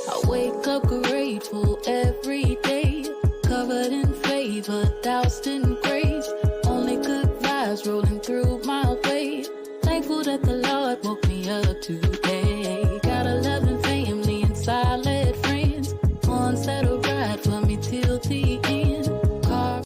I wake up grateful every day, covered in favor, doused in grace. Only good vibes rolling through my way. Thankful that the Lord woke me up today. Got a loving family and solid friends, ones that'll ride for me till the end. Car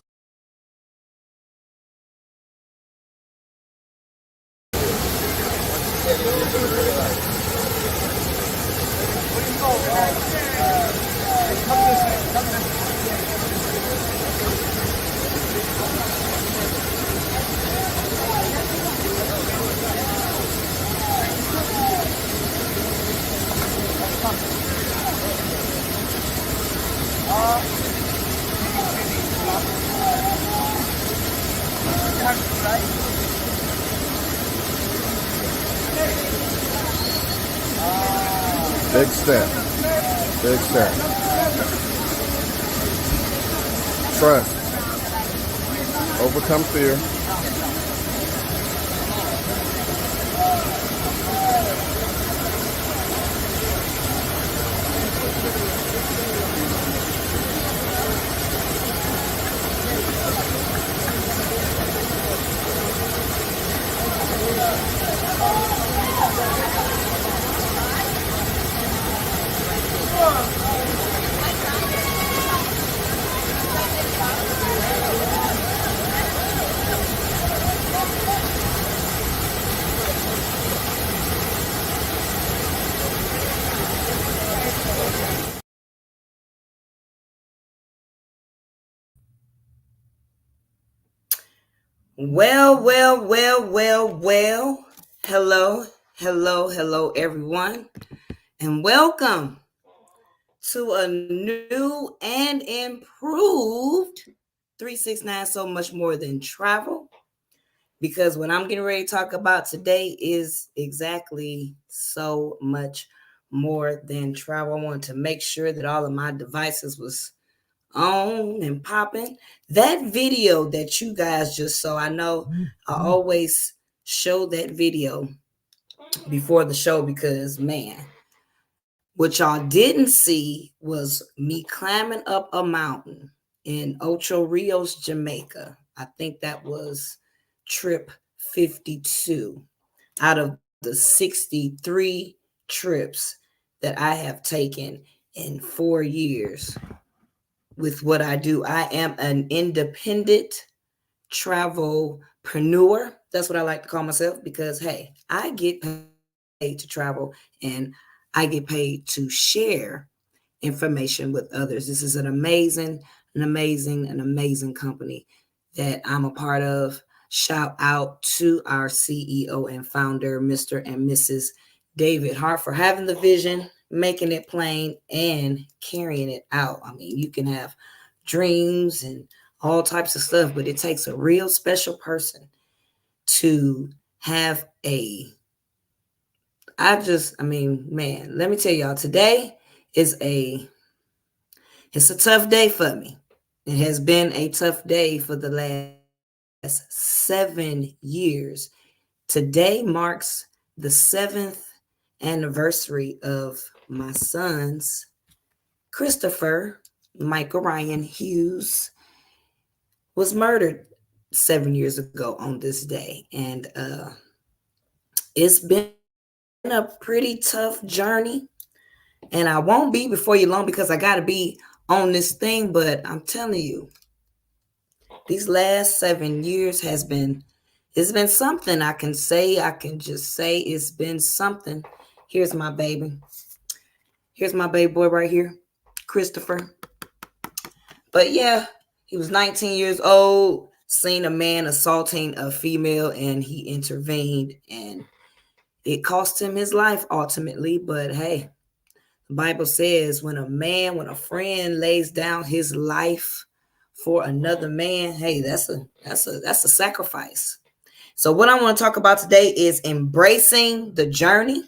Big step. Big step. Trust. Overcome fear. Well. Hello, everyone, and welcome to a new and improved 369 So Much More Than Travel. Because what I'm getting ready to talk about today is exactly so much more than travel. I wanted to make sure that all of my devices was on and popping. That video that you guys just saw, I know I always show that video before the show because, man, what y'all didn't see was me climbing up a mountain in Ocho Rios, Jamaica. I think that was trip 52 out of the 63 trips that I have taken in 4 years. With what I do, I am an independent travelpreneur. That's what I like to call myself because, hey, I get paid to travel and I get paid to share information with others. This is an amazing company that I'm a part of. Shout out to our CEO and founder, Mr. and Mrs. David Hart, for having the vision, making it plain, and carrying it out. I mean, you can have dreams and all types of stuff, but it takes a real special person to have man, let me tell y'all, today is it's a tough day for me. It has been a tough day for the last 7 years. Today marks the 7th anniversary of my son's, Christopher Michael Ryan Hughes, was murdered 7 years ago on this day. And it's been a pretty tough journey. And I won't be before you long because I got to be on this thing. But I'm telling you, these last 7 years it's been something. I can just say it's been something. Here's my baby. Here's my baby boy right here, Christopher. But yeah, he was 19 years old, seen a man assaulting a female, and he intervened, and it cost him his life ultimately. But hey, the Bible says when a friend lays down his life for another man, hey, that's a sacrifice. So what I want to talk about today is embracing the journey.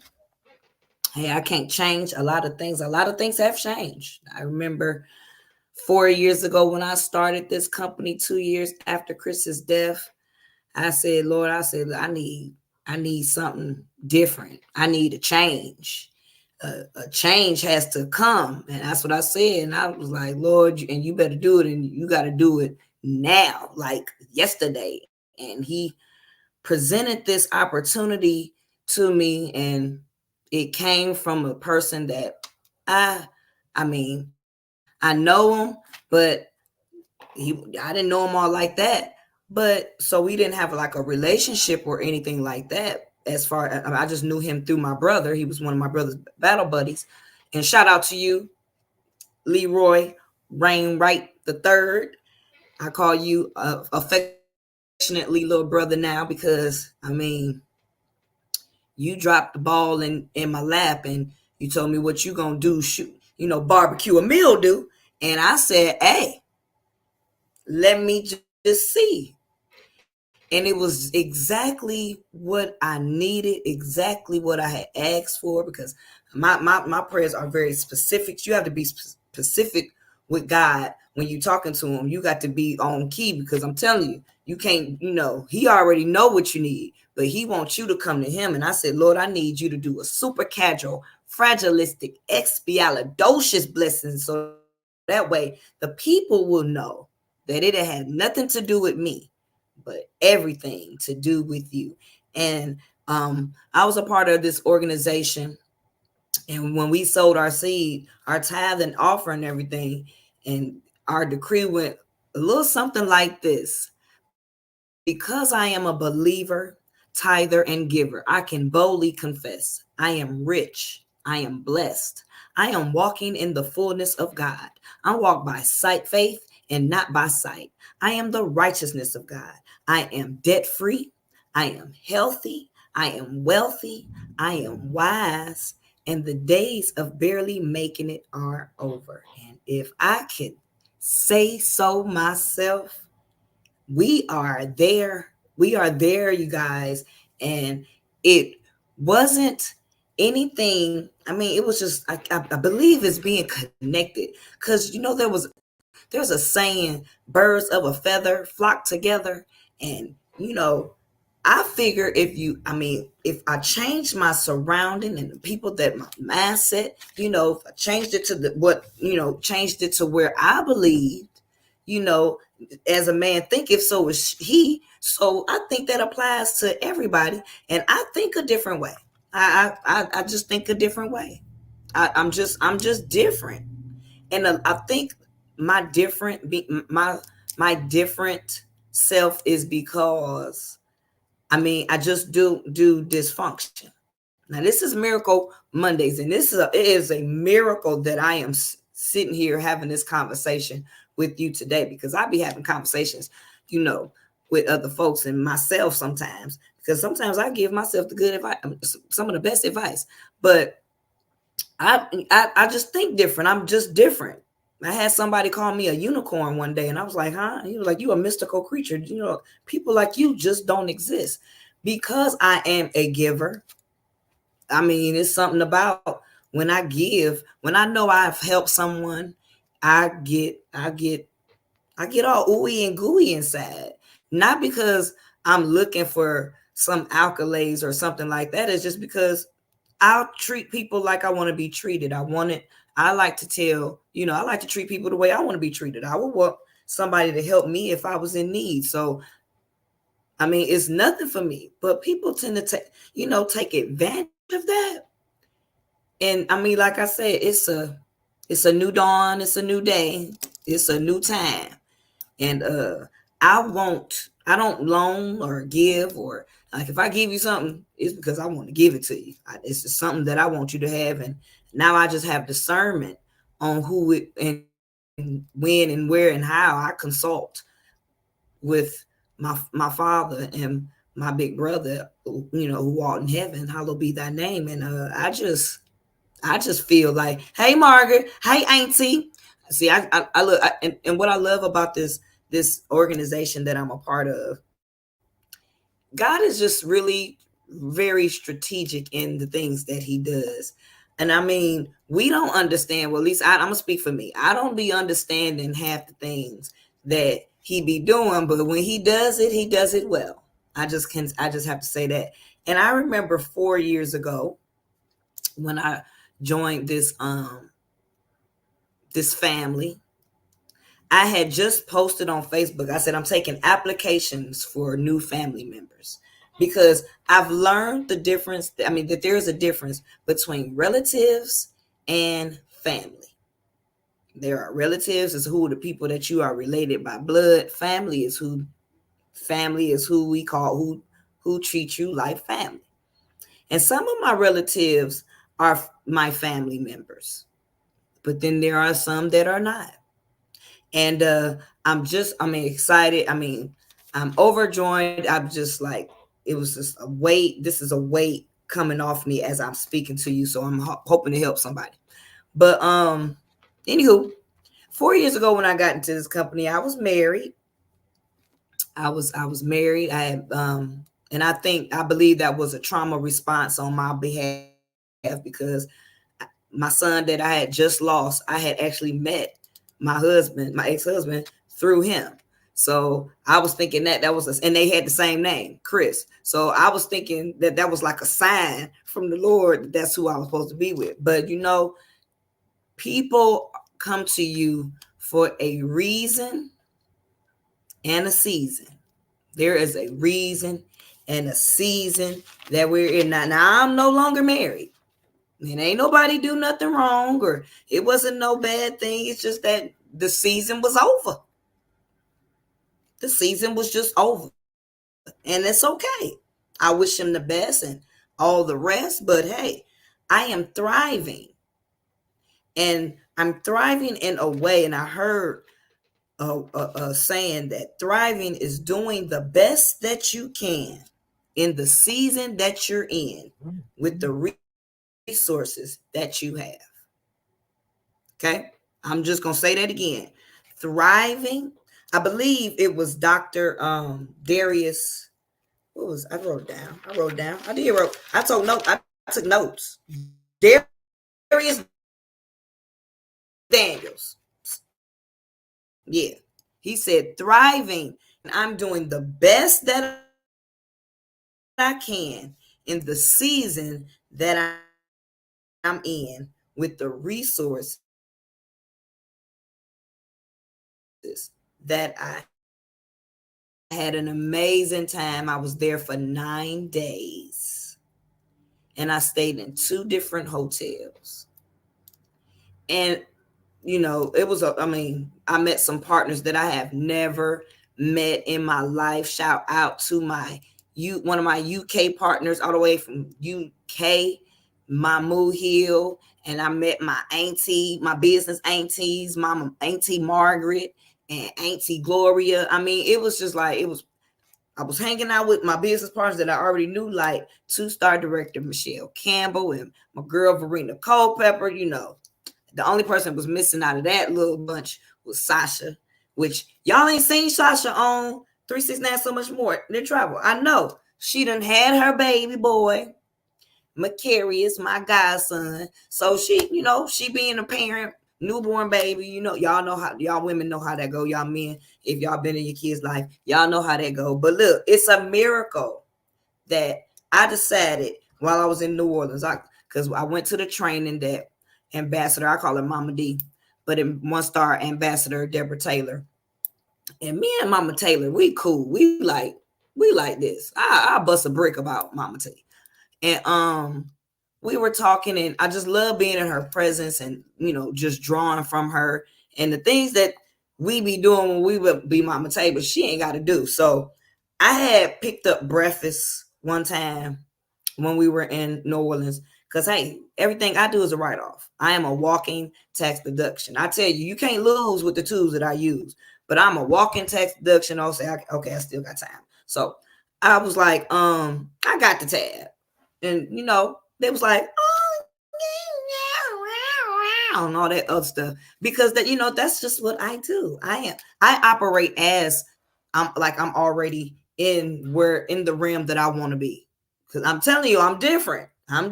Hey, I can't change a lot of things. A lot of things have changed. I remember 4 years ago when I started this company, 2 years after Chris's death, I said, Lord, I need something different. I need a change. a change has to come, and that's what I said. And I was like, Lord, and you better do it, and you got to do it now, like yesterday. And he presented this opportunity to me, and it came from a person that I, I mean, I know him, but I didn't know him all like that. But so we didn't have like a relationship or anything like that. As far I just knew him through my brother. He was one of my brother's battle buddies. And shout out to you, Leroy Rainwright the third. I call you affectionately little brother now because you dropped the ball in my lap and you told me what you gonna do, shoot, barbecue a meal do. And I said, hey, let me just see. And it was exactly what I needed, exactly what I had asked for, because my prayers are very specific. You have to be specific with God when you're talking to him. You got to be on key, because I'm telling you, you can't, he already know what you need, but he wants you to come to him. And I said, Lord, I need you to do a super casual, fragilistic, expialidocious blessing, so that way the people will know that it had nothing to do with me, but everything to do with you. And I was a part of this organization, and when we sold our seed, our tithe and offer and everything, and our decree went a little something like this: because I am a believer, tither, and giver, I can boldly confess I am rich, I am blessed, I am walking in the fullness of God. I walk by sight, faith, and not by sight. I am the righteousness of God. I am debt free. I am healthy. I am wealthy. I am wise. And the days of barely making it are over. And if I could say so myself, we are there. We are there, you guys. And it wasn't anything. I mean, it was just, I believe it's being connected, because, there's a saying, birds of a feather flock together. And, I figure if I change my surrounding and the people, that my mindset, if I changed it to changed it to where I believed, you know, as a man thinketh, so is he. So I think that applies to everybody. And I think a different way. I just think a different way. I'm just different. And I think my different my different self is because I just do dysfunction. Now this is Miracle Mondays, and it is a miracle that I am sitting here having this conversation with you today, because I be having conversations, with other folks and myself sometimes, because sometimes I give myself the good advice, some of the best advice, but I just think different. I'm just different. I had somebody call me a unicorn one day, and I was like, huh? He was like, you a mystical creature. People like you just don't exist. Because I am a giver. It's something about when I give, when I know I've helped someone, I get all ooey and gooey inside. Not because I'm looking for some accolades or something like that. It's just because I'll treat people like I want to be treated. I like to tell, I like to treat people the way I want to be treated. I would want somebody to help me if I was in need. So, it's nothing for me, but people tend to take advantage of that. And like I said, it's a new dawn. It's a new day. It's a new time. And I don't loan or give, or like if I give you something, it's because I want to give it to you. It's just something that I want you to have. And now I just have discernment on who it and when and where and how I consult with my father and my big brother, who art in heaven, hallowed be thy name. And I just feel like, hey Margaret, hey Auntie. See, I look, and what I love about this organization that I'm a part of, God is just really very strategic in the things that he does. And we don't understand, well, at least I'm gonna speak for me. I don't be understanding half the things that he be doing, but when he does it well. I just have to say that. And I remember 4 years ago when I, joined this family. I had just posted on Facebook. I said I'm taking applications for new family members because I've learned the difference. I mean, that there's a difference between relatives and family. There are relatives is who the people that you are related by blood. Family is who we call who treat you like family. And some of my relatives are my family members, but then there are some that are not. And I'm excited. I mean, I'm overjoyed. I'm just like, it was just a weight. This is a weight coming off me as I'm speaking to you. So I'm hoping to help somebody. But anywho, 4 years ago when I got into this company, I was married. I was married. I had and I believe that was a trauma response on my behalf because my son that I had just lost, I had actually met my ex-husband through him. So I was thinking that was and they had the same name, Chris. So I was thinking that was like a sign from the Lord that that's who I was supposed to be with. But people come to you for a reason and a season. There is a reason and a season that we're in now. Now I'm no longer married. And ain't nobody do nothing wrong, or it wasn't no bad thing. It's just that the season was over. The season was just over. And it's okay. I wish him the best and all the rest. But hey, I am thriving. And I'm thriving in a way. And I heard saying that thriving is doing the best that you can in the season that you're in with the resources that you have. Okay, I'm just gonna say that again. Thriving. I believe it was Dr. Darius. What was I wrote down? I wrote down. I did wrote. I took note. I took notes. Darius Daniels. Yeah. He said, thriving, and I'm doing the best that I can in the season that I'm in with the resources that I have. I had an amazing time. I was there for 9 days and I stayed in 2 different hotels. And it was I met some partners that I have never met in my life. Shout out to one of my UK partners all the way from UK, Mamu Hill. And I met my business aunties, Mama Auntie Margaret and Auntie Gloria. I mean, it was just like, I was hanging out with my business partners that I already knew, like 2-star director Michelle Campbell and my girl Verena Culpepper. The only person that was missing out of that little bunch was Sasha, which y'all ain't seen Sasha on 369 So Much More than Travel. I know she done had her baby boy, Macarius, my godson. So she being a parent, newborn baby, y'all know how, y'all women know how that go. Y'all men, if y'all been in your kids' life, y'all know how that go. But look, it's a miracle that I decided while I was in New Orleans, because I went to the training that Ambassador, I call her Mama D, but in 1-star Ambassador Deborah Taylor. And me and Mama Taylor, we cool. We like this. I bust a brick about Mama T. And we were talking, and I just love being in her presence and just drawing from her and the things that we be doing when we would be Mama Tay, but she ain't got to do. So I had picked up breakfast one time when we were in New Orleans, because hey, everything I do is a write-off. I am a walking tax deduction. I tell you, you can't lose with the tools that I use, but I'm a walking tax deduction. I'll say, okay, I still got time. So I was like, I got the tab. And they was like, oh, and all that other stuff, because that's just what I do. I operate as I'm already in the realm that I want to be. Because I'm telling you, I'm different. I've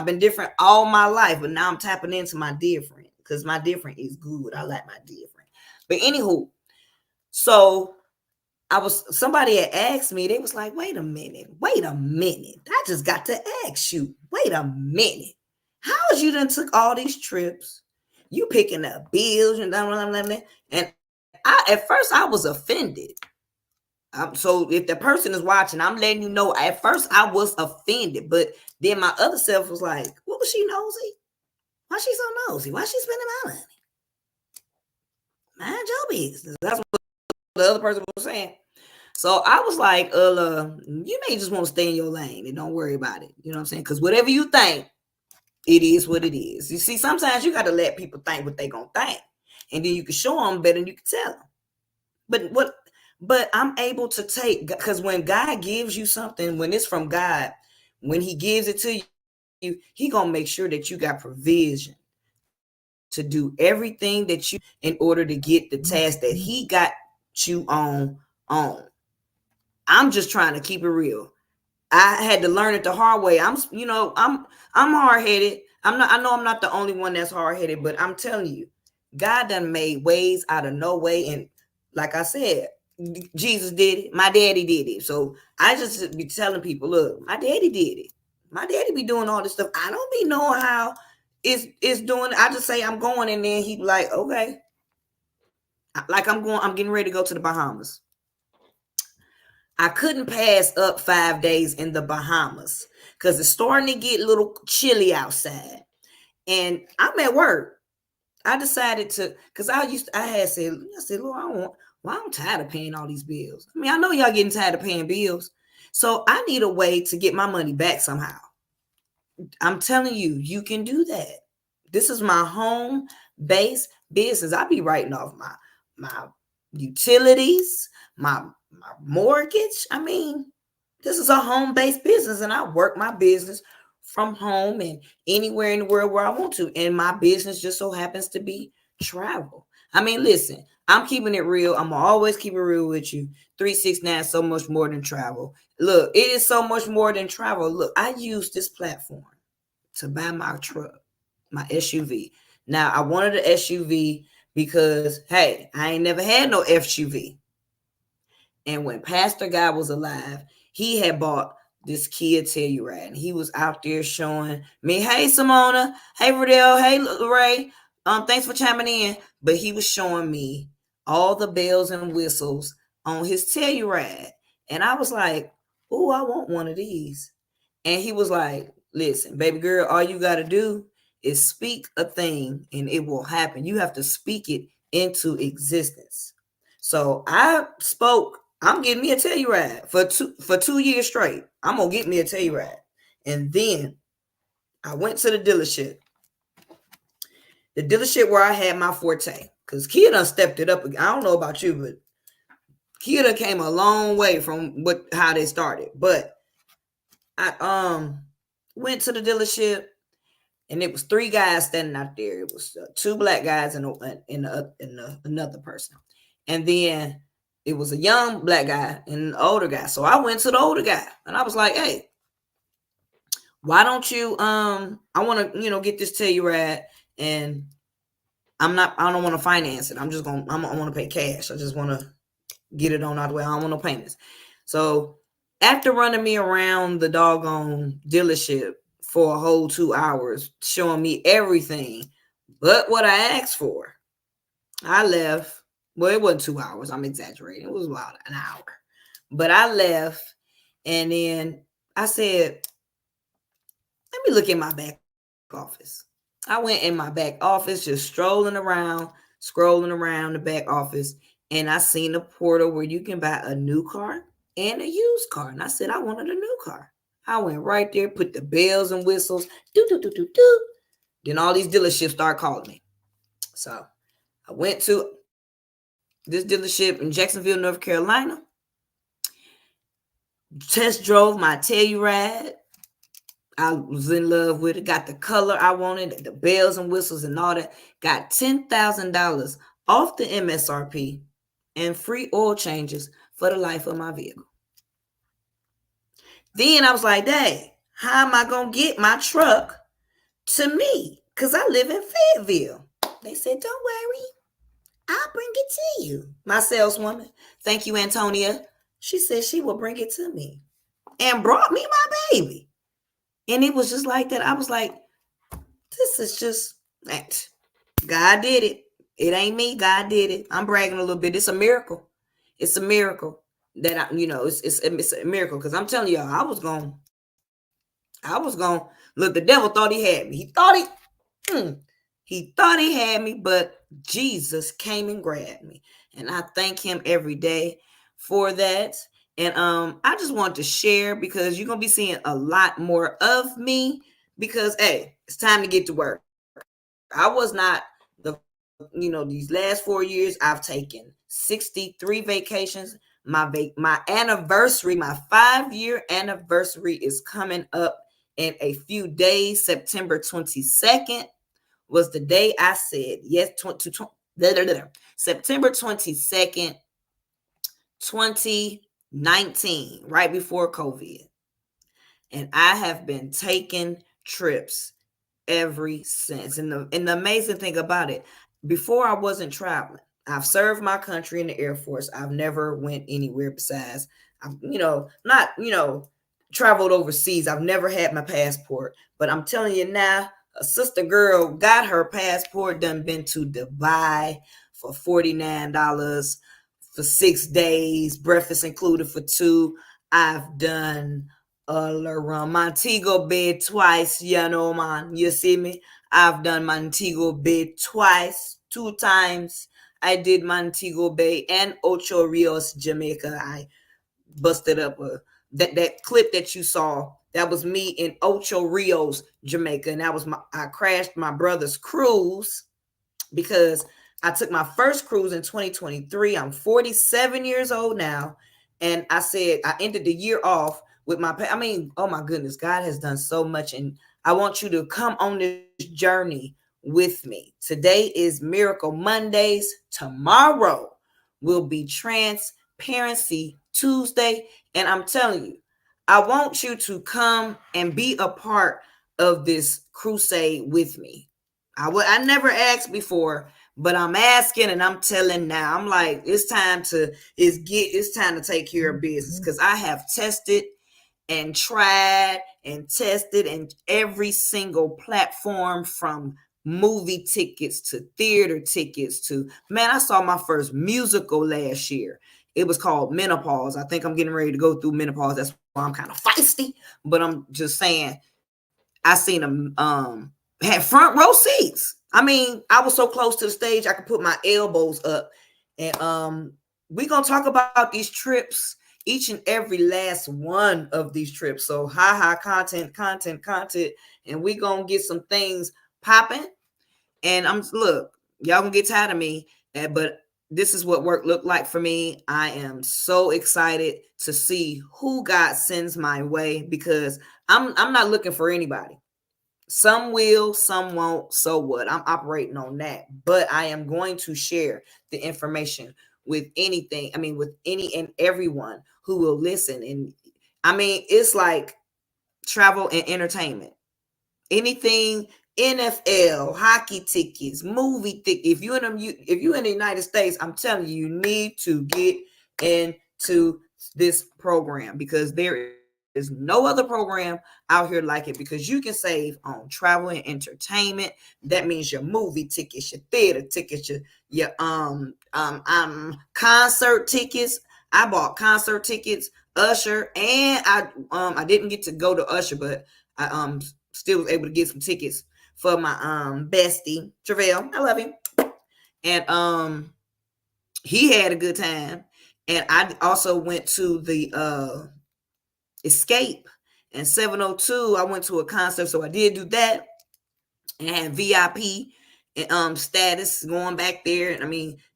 been different all my life, but now I'm tapping into my different, because my different is good. I like my different. But anywho, so somebody had asked me, they was like, wait a minute. I just got to ask you, wait a minute. How is you done took all these trips? You picking up bills and blah, blah, blah, blah. And at first I was offended. So if the person is watching, I'm letting you know. At first I was offended, but then my other self was like, "What was she nosy? Why she so nosy? Why she spending my money? Mind your business." That's what the other person was saying. So I was like, you may just want to stay in your lane and don't worry about it. You know what I'm saying? Because whatever you think, it is what it is. You see, sometimes you got to let people think what they gonna think, and then you can show them better than you can tell them. But I'm able to take, because when God gives you something, when it's from God, when He gives it to you, He gonna make sure that you got provision to do everything that you in order to get the task that He got you on. I'm just trying to keep it real. I had to learn it the hard way. I'm hard-headed. I know I'm not the only one that's hard-headed, but I'm telling you, God done made ways out of no way. And like I said, Jesus did it. My daddy did it. So I just be telling people, look, my daddy did it. My daddy be doing all this stuff. I don't be knowing how it's doing. I just say I'm going, and then he be like, okay. Like I'm getting ready to go to the Bahamas. I couldn't pass up 5 days in the Bahamas because it's starting to get a little chilly outside. And I'm at work. I decided to, because I said, Lord, I'm tired of paying all these bills. I mean, I know y'all getting tired of paying bills. So I need a way to get my money back somehow. I'm telling you, you can do that. This is my home-based business. I be writing off my utilities, my mortgage. I mean, this is a home-based business, and I work my business from home and anywhere in the world where I want to. And my business just so happens to be travel. I mean, listen, I'm keeping it real. I'm gonna always keep it real with you. 369 is so much more than travel. Look, it is so much more than travel. Look, I use this platform to buy my truck, my SUV. Now, I wanted an SUV because, hey, I ain't never had no SUV. And when Pastor Guy was alive, he had bought this Kia Telluride, and he was out there showing me, hey, Simona, hey, Riddell, hey, Ray, thanks for chiming in. But he was showing me all the bells and whistles on his Telluride. And I was like, oh, I want one of these. And he was like, listen, baby girl, all you got to do is speak a thing and it will happen. You have to speak it into existence. So I spoke, I'm getting me a Telluride for 2 years straight. I'm going to get me a Telluride. And then I went to the dealership where I had my Forte, because Kia done stepped it up. I don't know about you, but Kia done came a long way from how they started. But I went to the dealership, and it was 3 guys standing out there. It was 2 black guys and another person. And then it was a young black guy and an older guy. So I went to the older guy, and I was like, hey, why don't you, I want to, get this Telluride, and I don't want to finance it. I want to pay cash. I just want to get it on out of the way. I don't want no payments. So after running me around the doggone dealership for a whole 2 hours, showing me everything but what I asked for, I left. Well, it wasn't 2 hours. I'm exaggerating. It was about an hour. But I left, and then I said, let me look in my back office. I went in my back office, just scrolling around the back office, and I seen a portal where you can buy a new car and a used car. And I said, I wanted a new car. I went right there, put the bells and whistles, do, do, do, do, do. Then all these dealerships start calling me. So I went to this dealership in Jacksonville, North Carolina, test drove my Telluride. I was in love with it, got the color I wanted, the bells and whistles and all that. Got $10,000 off the MSRP and free oil changes for the life of my vehicle. Then I was like, dang, how am I going to get my truck to me? Because I live in Fayetteville. They said, don't worry, I'll bring it to you. My saleswoman, thank you, Antonia. She said she will bring it to me and brought me my baby. And it was just like that. I was like, This is just God did it. It ain't me. God did it. I'm bragging a little bit. It's a miracle. It's a miracle that it's a miracle because I'm telling y'all, I was going. Look, the devil thought he had me. He thought he had me, but Jesus came and grabbed me, and I thank Him every day for that. And I just want to share because you're gonna be seeing a lot more of me because hey, it's time to get to work. I was not the these last 4 years I've taken 63 vacations. My anniversary, my 5-year anniversary is coming up in a few days. September 22nd was the day I said yes September 22nd, 2019, right before COVID. And I have been taking trips every since. And the amazing thing about it, before I wasn't traveling. I've served my country in the Air Force. I've never went anywhere besides I've, not, traveled overseas. I've never had my passport. But I'm telling you now, a sister girl got her passport, done been to Dubai for $49 for 6 days, breakfast included for 2. I've done Montego Bay twice, man. You see me? I've done Montego Bay twice, 2 times. I did Montego Bay and Ocho Rios, Jamaica. I busted up that clip that you saw. That was me in Ocho Rios, Jamaica, and I crashed my brother's cruise because I took my first cruise in 2023. I'm 47 years old now. And I said, I ended the year off with oh my goodness, God has done so much. And I want you to come on this journey with me. Today is Miracle Mondays. Tomorrow will be Transparency Tuesday. And I'm telling you, I want you to come and be a part of this crusade with me. I never asked before, but I'm asking and I'm telling now. I'm like, it's time to take care of business because I have tested and tried and tested and every single platform from movie tickets to theater tickets to I saw my first musical last year. It was called Menopause. I think I'm getting ready to go through menopause. That's why I'm kind of feisty, but I'm just saying I seen them had front row seats. I was so close to the stage I could put my elbows up. And we're gonna talk about these trips, each and every last one of these trips. So content, and we gonna get some things popping. And look, y'all gonna get tired of me, but this is what work looked like for me. I am so excited to see who God sends my way because I'm not looking for anybody. Some will, some won't. So what? I'm operating on that. But I am going to share the information with with any and everyone who will listen. And it's like travel and entertainment. Anything NFL, hockey tickets, movie tickets. If you're in the United States, I'm telling you, you need to get into this program because there is no other program out here like it because you can save on travel and entertainment. That means your movie tickets, your theater tickets, your concert tickets. I bought concert tickets, Usher, and I didn't get to go to Usher, but I still was able to get some tickets for my bestie Travell. I love him. And he had a good time. And I also went to the Escape and 702. I went to a concert, so I did do that and had VIP and status going back there.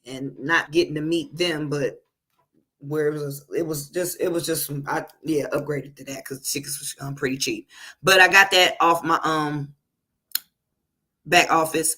And not getting to meet them, but where it was just upgraded to that because the tickets was pretty cheap. But I got that off my back office.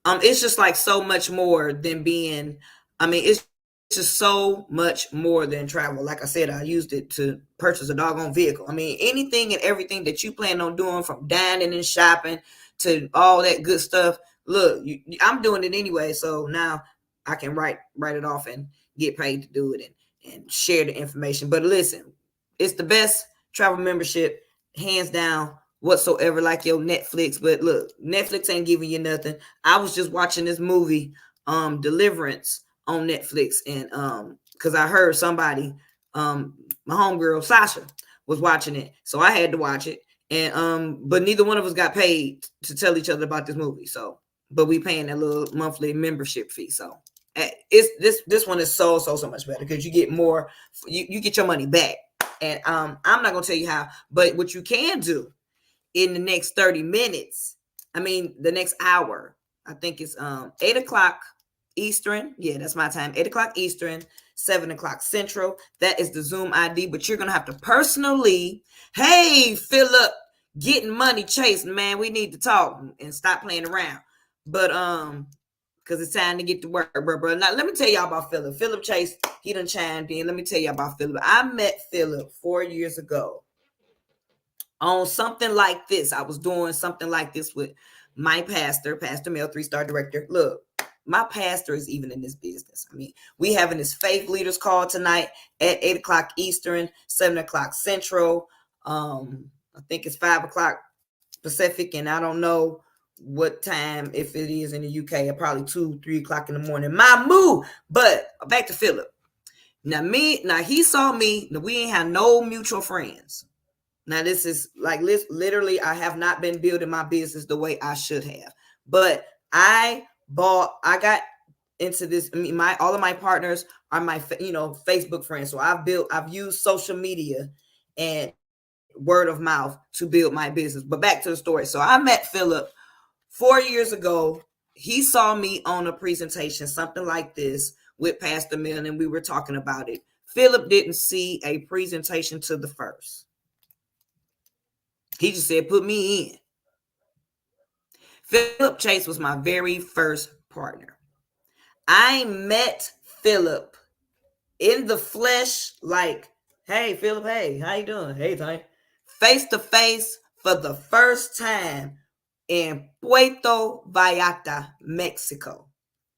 It's just like so much more than being. It's just so much more than travel. Like I said, I used it to purchase a doggone vehicle. Anything and everything that you plan on doing, from dining and shopping to all that good stuff. Look, I'm doing it anyway, so now I can write it off and get paid to do it and share the information. But listen, it's the best travel membership, hands down, whatsoever like your Netflix. But look, Netflix ain't giving you nothing. I was just watching this movie, Deliverance on Netflix, and because I heard somebody, my homegirl Sasha was watching it, so I had to watch it. And but neither one of us got paid to tell each other about this movie. So, but we paying that little monthly membership fee. So it's this one is so much better because you get more, you get your money back. And I'm not gonna tell you how, but what you can do in the next 30 minutes, I mean the next hour, I think it's 8 o'clock Eastern. Yeah, that's my time. 8 o'clock Eastern, 7 o'clock Central. That is the Zoom ID, but you're gonna have to personally, hey Philip, getting money Chase, man, we need to talk and stop playing around. But because it's time to get to work, bro. Now let me tell y'all about Philip. Philip Chase, he done chimed in. Let me tell you about Philip. I met Philip 4 years ago on something like this. I was doing something like this with my pastor, Pastor Mel, 3-star director. Look, my pastor is even in this business. I mean, we having this faith leaders call tonight at 8 o'clock Eastern, 7 o'clock Central. I think it's 5 o'clock Pacific, and I don't know what time, if it is in the UK, probably 2-3 o'clock in the morning. My move. But back to Philip. Now he saw me. Now we ain't have no mutual friends. Now this is like literally, I have not been building my business the way I should have. But I got into this. I mean, all of my partners are my Facebook friends. So I've used social media and word of mouth to build my business. But back to the story. So I met Philip 4 years ago. He saw me on a presentation, something like this, with Pastor Mill, and we were talking about it. Philip didn't see a presentation to the first. He just said, put me in. Philip Chase was my very first partner. I met Philip in the flesh, like, hey, Philip, hey, how you doing? Hey, Tony. Face to face for the first time in Puerto Vallarta, Mexico,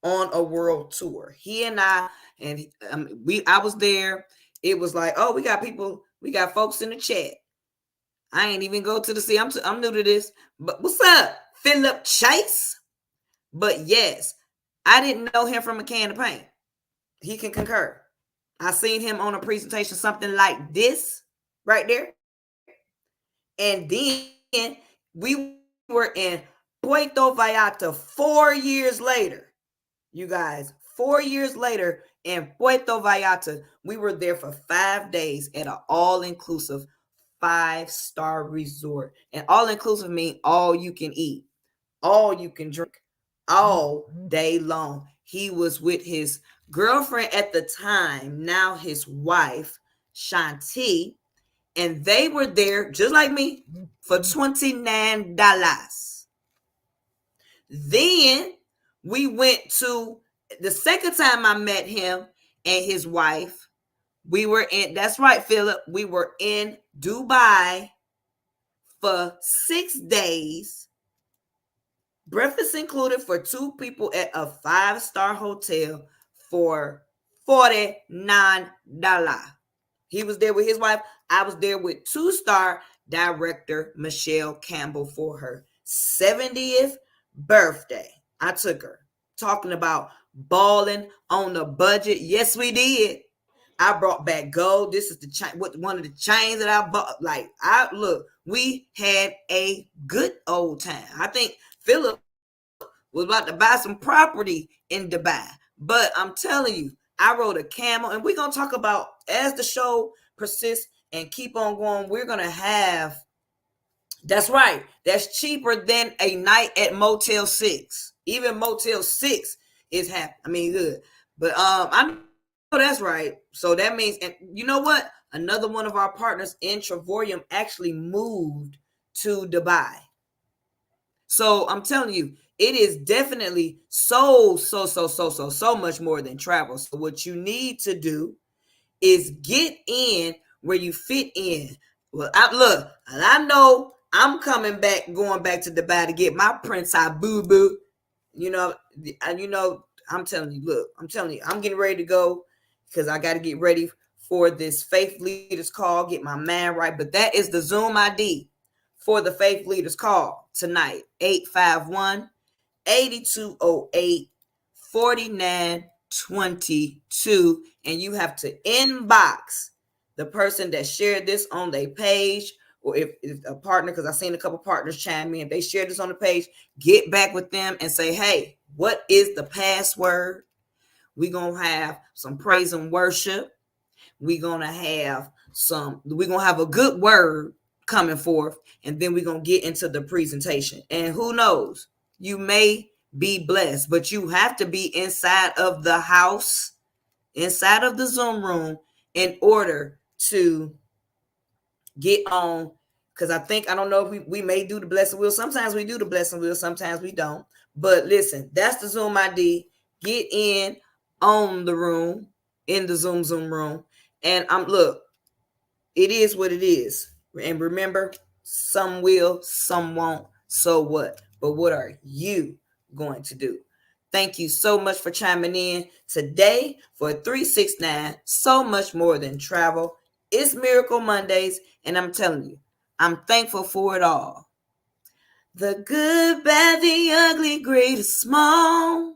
on a world tour. He and I was there. It was like, oh, we got folks in the chat. I ain't even go to the sea. I'm new to this. But what's up, Philip Chase? But yes, I didn't know him from a can of paint. He can concur. I seen him on a presentation, something like this right there. And then we were in Puerto Vallarta 4 years later. You guys, 4 years later in Puerto Vallarta, we were there for 5 days at an all-inclusive 5-star resort. And all-inclusive means all you can eat, all you can drink, all day long. He was with his girlfriend at the time, now his wife, Shanti, and they were there just like me for $29. Then we went to the second time I met him and his wife. We were in, that's right, Philip, we were in Dubai for 6 days, breakfast included for 2 people at a 5-star hotel for $49. He was there with his wife. I was there with 2-star director Michelle Campbell for her 70th birthday. I took her, talking about balling on a budget. Yes, we did. I brought back gold. This is one of the chains that I bought. Like, we had a good old time. I think Philip was about to buy some property in Dubai. But I'm telling you, I rode a camel, and we're going to talk about, as the show persists and keep on going, we're going to have, that's right, that's cheaper than a night at Motel 6. Even Motel 6 is good. But I know that's right. So that means, and you know what? Another one of our partners in Travorium actually moved to Dubai. So I'm telling you, it is definitely so much more than travel. So what you need to do is get in where you fit in. Well, I know I'm going back to Dubai to get my Prince I boo boo. I'm telling you, I'm getting ready to go because I got to get ready for this faith leaders call, get my mind right. But that is the Zoom ID for the Faith Leaders Call tonight, 851-8208-4922. And you have to inbox the person that shared this on their page, or if a partner, because I've seen a couple partners chime in, they shared this on the page, get back with them and say, hey, what is the password? We're going to have some praise and worship. We're going to have a good word coming forth, and then we're going to get into the presentation. And who knows, you may be blessed, but you have to be inside of the house, inside of the Zoom room, in order to get on. Because I don't know if we may do the blessing wheel. Sometimes we do the blessing wheel, sometimes we don't. But listen, that's the Zoom ID. Get in on the room, in the Zoom room. And look, it is what it is. And remember, some will, some won't. So what? But what are you going to do? Thank you so much for chiming in today for 369, so much more than travel. It's Miracle Mondays, and I'm telling you, I'm thankful for it all. The good, bad, the ugly, great, or small.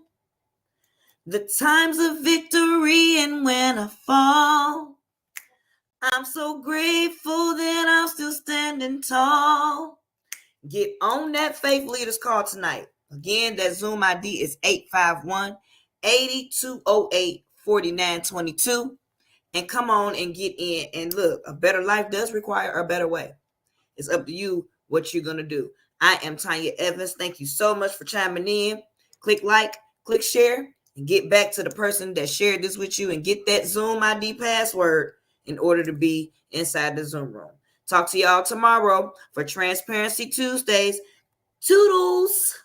The times of victory and when I fall. I'm so grateful that I'm still standing tall. Get on that Faith Leaders Call tonight. Again, that Zoom ID is 851-8208-4922. And come on and get in. And look, a better life does require a better way. It's up to you what you're going to do. I am Tanya Evans. Thank you so much for chiming in. Click like, click share, and get back to the person that shared this with you and get that Zoom ID password in order to be inside the Zoom room. Talk to y'all tomorrow for Transparency Tuesdays. Toodles.